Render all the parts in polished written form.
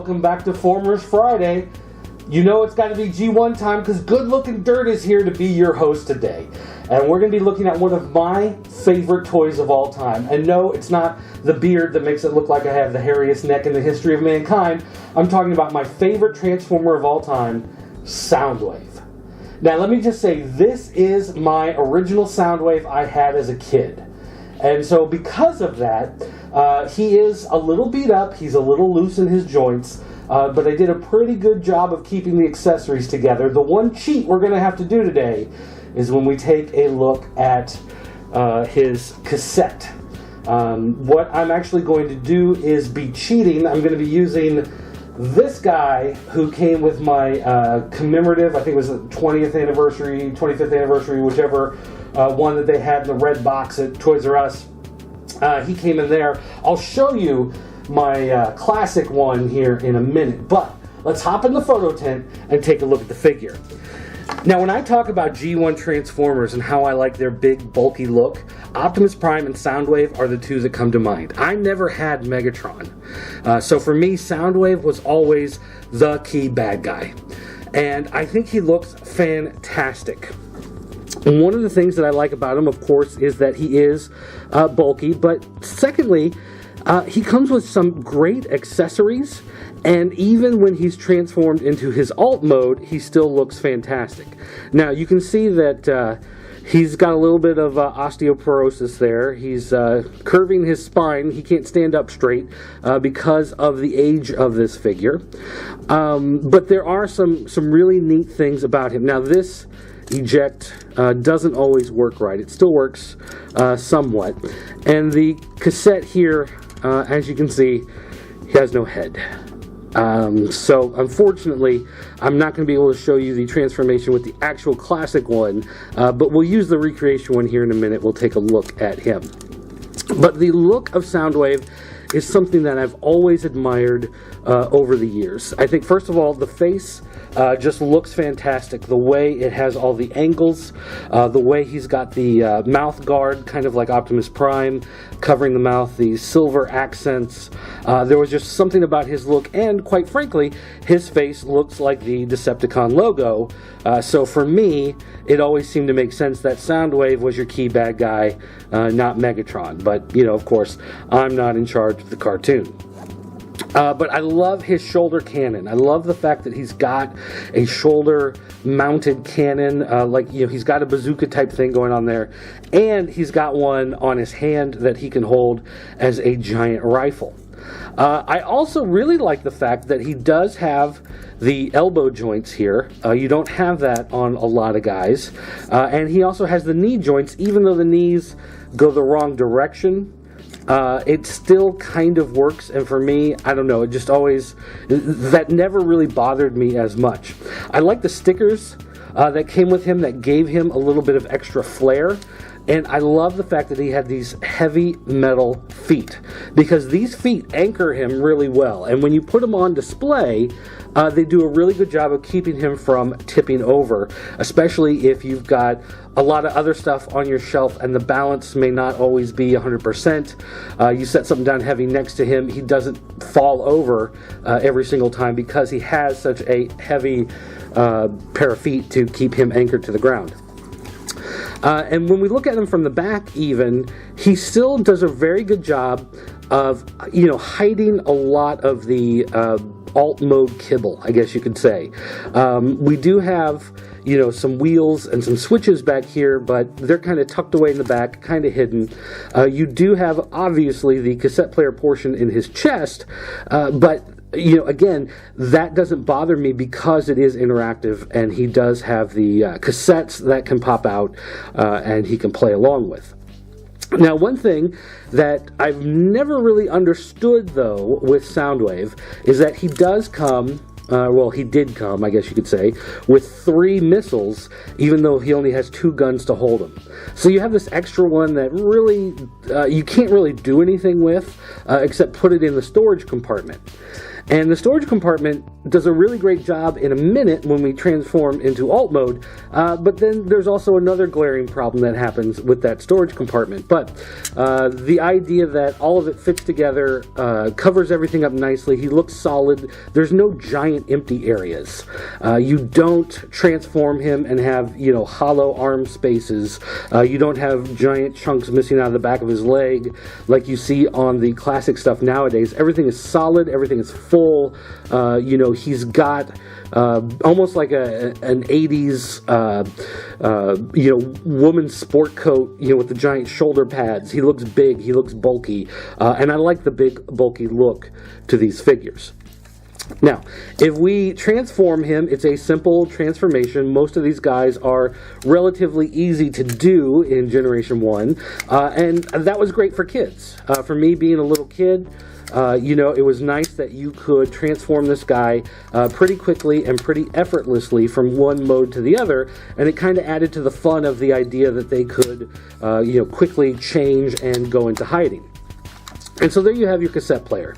welcome back to Formers Friday. You know it's got to be G1 time because Good Looking Dirt is here to be your host today. And we're going to be looking at one of my favorite toys of all time. And no, it's not the beard that makes it look like I have the hairiest neck in the history of mankind. I'm talking about my favorite Transformer of all time, Soundwave. Now let me just say, this is my original Soundwave I had as a kid. And so because of that, he is a little beat up, he's a little loose in his joints, but I did a pretty good job of keeping the accessories together. The one cheat we're going to have to do today is when we take a look at his cassette. What I'm actually going to do is be cheating. I'm going to be using this guy who came with my commemorative, I think it was the 20th anniversary, 25th anniversary, whichever one that they had in the red box at Toys R Us. He came in there. I'll show you my classic one here in a minute, but let's hop in the photo tent and take a look at the figure. Now, when I talk about G1 Transformers and how I like their big, bulky look, Optimus Prime and Soundwave are the two that come to mind. I never had Megatron. So for me, Soundwave was always the key bad guy. And I think he looks fantastic. And one of the things that I like about him, of course, is that he is bulky. But secondly, he comes with some great accessories. And even when he's transformed into his alt mode, he still looks fantastic. Now, you can see that he's got a little bit of osteoporosis there. He's curving his spine. He can't stand up straight because of the age of this figure. But there are some really neat things about him. Now, this eject doesn't always work right. It still works somewhat. And the cassette here, as you can see, he has no head. So unfortunately, I'm not going to be able to show you the transformation with the actual classic one, but we'll use the recreation one here in a minute. We'll take a look at him. But the look of Soundwave is something that I've always admired over the years. I think, first of all, the face just looks fantastic. The way it has all the angles, the way he's got the mouth guard, kind of like Optimus Prime, covering the mouth, the silver accents. There was just something about his look, and quite frankly, his face looks like the Decepticon logo. So for me, it always seemed to make sense that Soundwave was your key bad guy, not Megatron. But, you know, of course, I'm not in charge of the cartoon. But I love his shoulder cannon. I love the fact that he's got a shoulder-mounted cannon, like, you know, he's got a bazooka type thing going on there, and he's got one on his hand that he can hold as a giant rifle. I also really like the fact that he does have the elbow joints here. You don't have that on a lot of guys. And he also has the knee joints, even though the knees go the wrong direction. It still kind of works, and for me, I don't know, it just always, that never really bothered me as much. I like the stickers that came with him that gave him a little bit of extra flair, and I love the fact that he had these heavy metal feet, because these feet anchor him really well, and when you put them on display, they do a really good job of keeping him from tipping over, especially if you've got a lot of other stuff on your shelf and the balance may not always be 100%. You set something down heavy next to him, he doesn't fall over every single time because he has such a heavy pair of feet to keep him anchored to the ground. And when we look at him from the back even, he still does a very good job of, you know, hiding a lot of the alt mode kibble, I guess you could say. We do have, you know, some wheels and some switches back here, but they're kind of tucked away in the back, kind of hidden. You do have, obviously, the cassette player portion in his chest, but, you know, again, that doesn't bother me because it is interactive, and he does have the cassettes that can pop out and he can play along with. Now, one thing that I've never really understood, though, with Soundwave is that he does come, well, he did come, I guess you could say, with 3 missiles, even though he only has 2 guns to hold them. So you have this extra one that really, you can't really do anything with, except put it in the storage compartment. And the storage compartment does a really great job in a minute when we transform into alt mode, but then there's also another glaring problem that happens with that storage compartment. But the idea that all of it fits together, covers everything up nicely, he looks solid, there's no giant empty areas. You don't transform him and have, you know, hollow arm spaces. You don't have giant chunks missing out of the back of his leg like you see on the classic stuff nowadays. Everything is solid, everything is full. You know, he's got almost like an 80s you know, woman's sport coat, you know, with the giant shoulder pads. He looks big, he looks bulky, and I like the big bulky look to these figures. Now, if we transform him, it's a simple transformation. Most of these guys are relatively easy to do in Generation 1, and that was great for kids. For me, being a little kid, you know, it was nice that you could transform this guy pretty quickly and pretty effortlessly from one mode to the other, and it kind of added to the fun of the idea that they could, you know, quickly change and go into hiding. And so there you have your cassette player.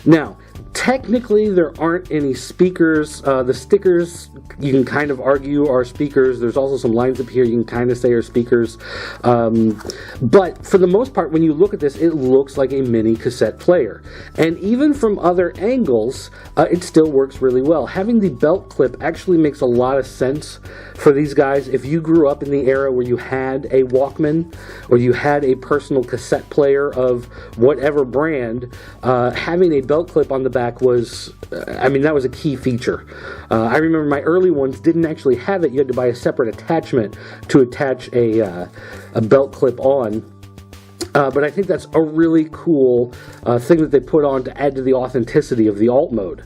Now, technically, there aren't any speakers. The stickers, you can kind of argue, are speakers. There's also some lines up here you can kind of say are speakers. But for the most part, when you look at this, it looks like a mini cassette player. And even from other angles, it still works really well. Having the belt clip actually makes a lot of sense for these guys. If you grew up in the era where you had a Walkman or you had a personal cassette player of whatever brand, having a belt clip on the back was, I mean, that was a key feature. I remember my early ones didn't actually have it. You had to buy a separate attachment to attach a belt clip on. But I think that's a really cool thing that they put on to add to the authenticity of the alt mode.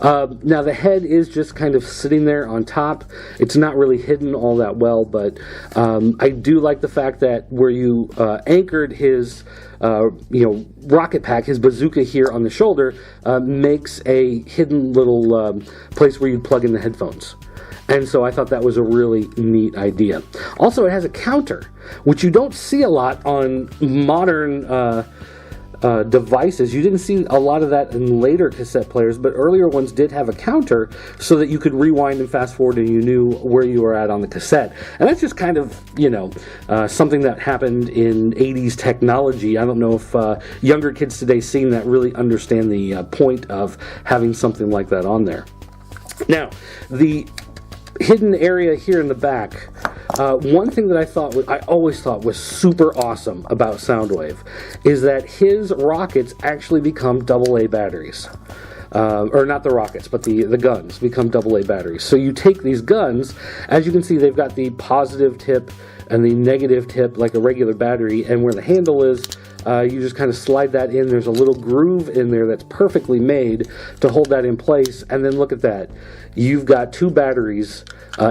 Now the head is just kind of sitting there on top. It's not really hidden all that well, but I do like the fact that where you anchored his you know, rocket pack, his bazooka here on the shoulder, makes a hidden little place where you'd plug in the headphones. And so I thought that was a really neat idea. Also, it has a counter, which you don't see a lot on modern devices. You didn't see a lot of that in later cassette players, but earlier ones did have a counter so that you could rewind and fast forward and you knew where you were at on the cassette. And that's just kind of, you know, something that happened in 80s technology. I don't know if younger kids today seeing that really understand the point of having something like that on there. Now, the hidden area here in the back, one thing that I always thought was super awesome about Soundwave is that his rockets actually become AA batteries. Or not the rockets, but the guns become AA batteries. So you take these guns, as you can see, they've got the positive tip and the negative tip like a regular battery, and where the handle is, you just kind of slide that in. There's a little groove in there that's perfectly made to hold that in place, and then look at that. You've got two batteries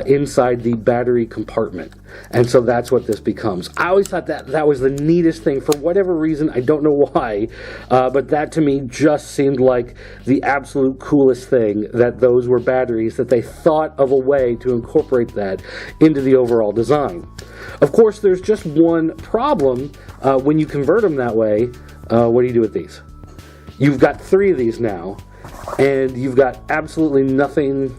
inside the battery compartment, and so that's what this becomes. I always thought that was the neatest thing. For whatever reason, I don't know why, but that to me just seemed like the absolute coolest thing, that those were batteries, that they thought of a way to incorporate that into the overall design. Of course, there's just one problem when you convert them that way. What do you do with these? You've got three of these now, and you've got absolutely nothing.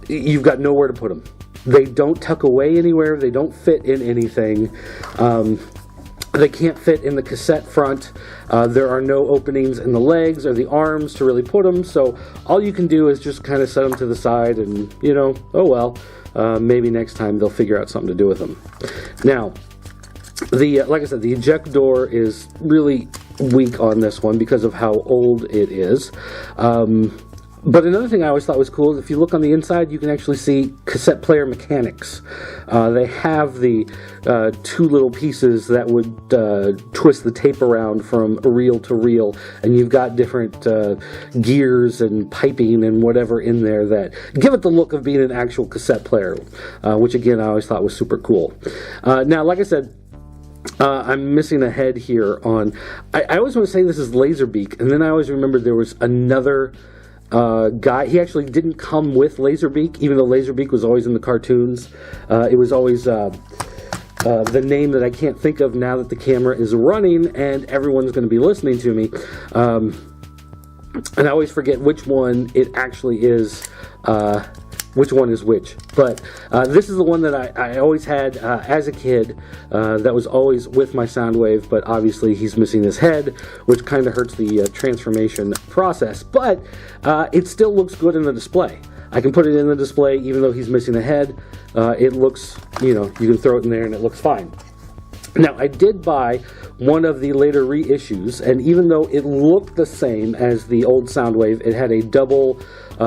You've got nowhere to put them. They don't tuck away anywhere. They don't fit in anything. They can't fit in the cassette front. There are no openings in the legs or the arms to really put them. So all you can do is just kind of set them to the side and, you know, oh well, maybe next time they'll figure out something to do with them. Now, like I said, the eject door is really weak on this one because of how old it is. But another thing I always thought was cool is if you look on the inside, you can actually see cassette player mechanics. They have the two little pieces that would twist the tape around from reel to reel, and you've got different gears and piping and whatever in there that give it the look of being an actual cassette player, which again I always thought was super cool. Now, like I said, I'm missing a head here on. I always want to say this is Laserbeak, and then I always remember there was another guy. He actually didn't come with Laserbeak, even though Laserbeak was always in the cartoons. It was always the name that I can't think of now that the camera is running and everyone's going to be listening to me. and I always forget which one it actually is, which one is which. But this is the one that I always had as a kid, that was always with my Soundwave, but obviously he's missing his head, which kind of hurts the transformation process. But it still looks good in the display. I can put it in the display even though he's missing a head. It looks, you can throw it in there and it looks fine. Now, I did buy one of the later reissues, and even though it looked the same as the old Soundwave, it had a double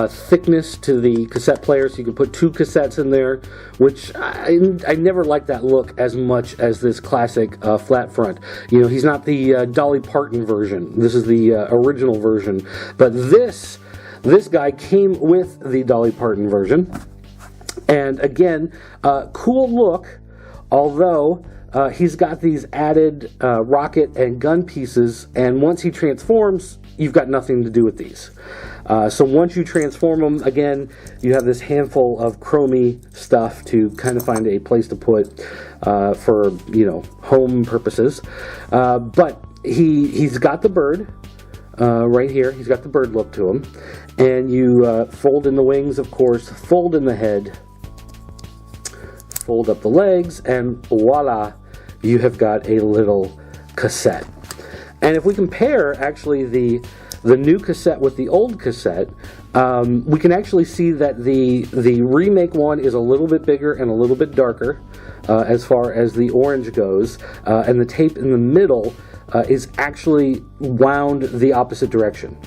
thickness to the cassette player, so you could put 2 cassettes in there, which I never liked that look as much as this classic flat front. He's not the Dolly Parton version. This is the original version. But this guy came with the Dolly Parton version. And again, cool look, although he's got these added rocket and gun pieces, and once he transforms, you've got nothing to do with these. So once you transform them, again, you have this handful of chromey stuff to kind of find a place to put for, home purposes. But he's got the bird right here. He's got the bird look to him. And you fold in the wings, of course, fold in the head, fold up the legs, and voila, you have got a little cassette. And if we compare actually the new cassette with the old cassette, we can actually see that the remake one is a little bit bigger and a little bit darker as far as the orange goes, and the tape in the middle is actually wound the opposite direction.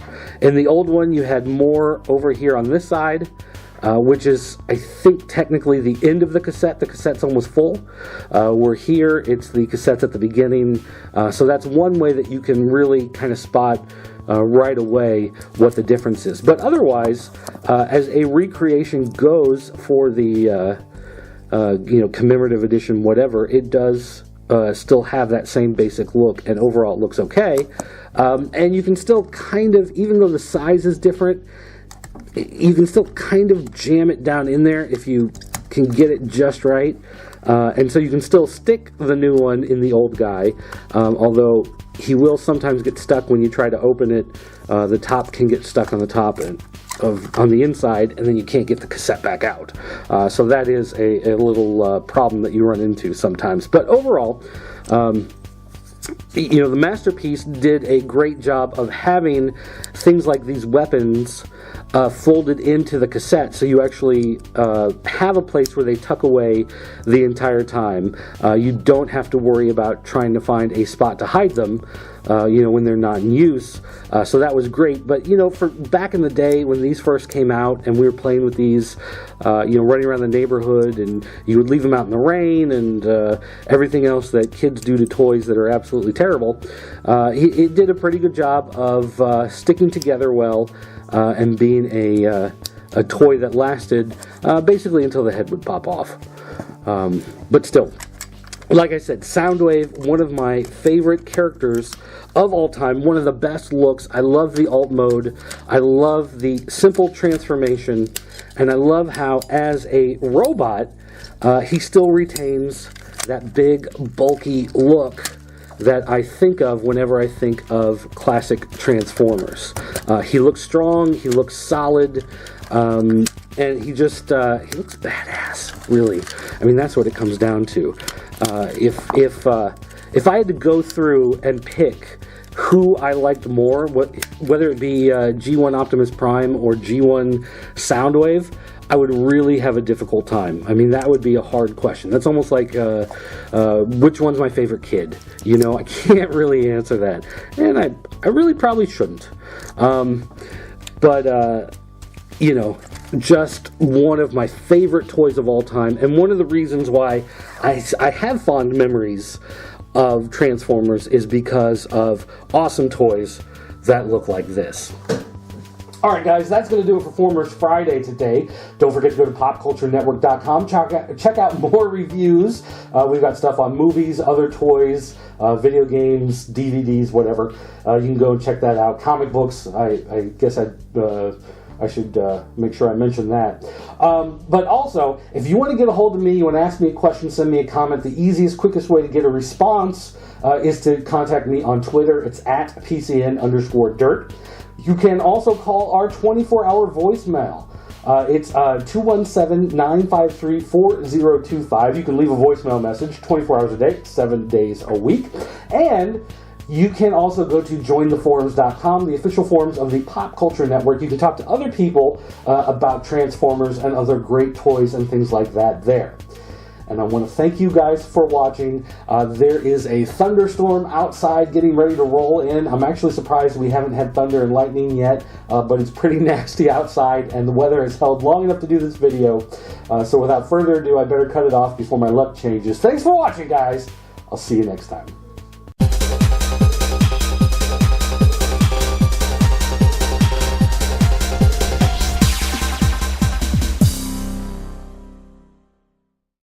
In the old one, you had more over here on this side, which is, I think, technically the end of the cassette. The cassette's almost full. Where here, it's the cassette's at the beginning. So that's one way that you can really kind of spot right away what the difference is. But otherwise, as a recreation goes for the commemorative edition, whatever, it does still have that same basic look, and overall it looks okay. And you can still kind of, even though the size is different, you can still kind of jam it down in there if you can get it just right. And so you can still stick the new one in the old guy, although he will sometimes get stuck when you try to open it. The top can get stuck on the top and on the inside, and then you can't get the cassette back out. So that is a little problem that you run into sometimes. But overall, the Masterpiece did a great job of having things like these weapons folded into the cassette, so you actually have a place where they tuck away the entire time. You don't have to worry about trying to find a spot to hide them, when they're not in use. So that was great. But, for back in the day when these first came out and we were playing with these, running around the neighborhood, and you would leave them out in the rain and everything else that kids do to toys that are absolutely terrible, it did a pretty good job of sticking together well and being a toy that lasted basically until the head would pop off. But still, like I said, Soundwave, one of my favorite characters of all time, one of the best looks. I love the alt mode. I love the simple transformation, and I love how, as a robot, he still retains that big, bulky look that I think of whenever I think of classic Transformers. He looks strong, he looks solid, and he just, he looks badass, really. I mean, that's what it comes down to. If I had to go through and pick who I liked more, whether it be G1 Optimus Prime or G1 Soundwave, I would really have a difficult time. I mean, that would be a hard question. That's almost like, which one's my favorite kid? I can't really answer that. And I really probably shouldn't. But just one of my favorite toys of all time, and one of the reasons why I have fond memories of Transformers is because of awesome toys that look like this. Alright guys, that's going to do it for Formers Friday today. Don't forget to go to popculturenetwork.com. Check out more reviews. We've got stuff on movies, other toys, video games, DVDs, whatever. You can go and check that out. Comic books, I guess I should make sure I mention that. But also, if you want to get a hold of me, you want to ask me a question, send me a comment, the easiest, quickest way to get a response is to contact me on Twitter. It's at PCN_dirt. You You can also call our 24-hour voicemail. It's 217-953-4025. You can leave a voicemail message 24 hours a day, 7 days a week. And you can also go to jointheforums.com, the official forums of the Pop Culture Network. You can talk to other people about Transformers and other great toys and things like that there. And I want to thank you guys for watching. There is a thunderstorm outside getting ready to roll in. I'm actually surprised we haven't had thunder and lightning yet, but it's pretty nasty outside, and the weather has held long enough to do this video. So without further ado, I better cut it off before my luck changes. Thanks for watching, guys. I'll see you next time.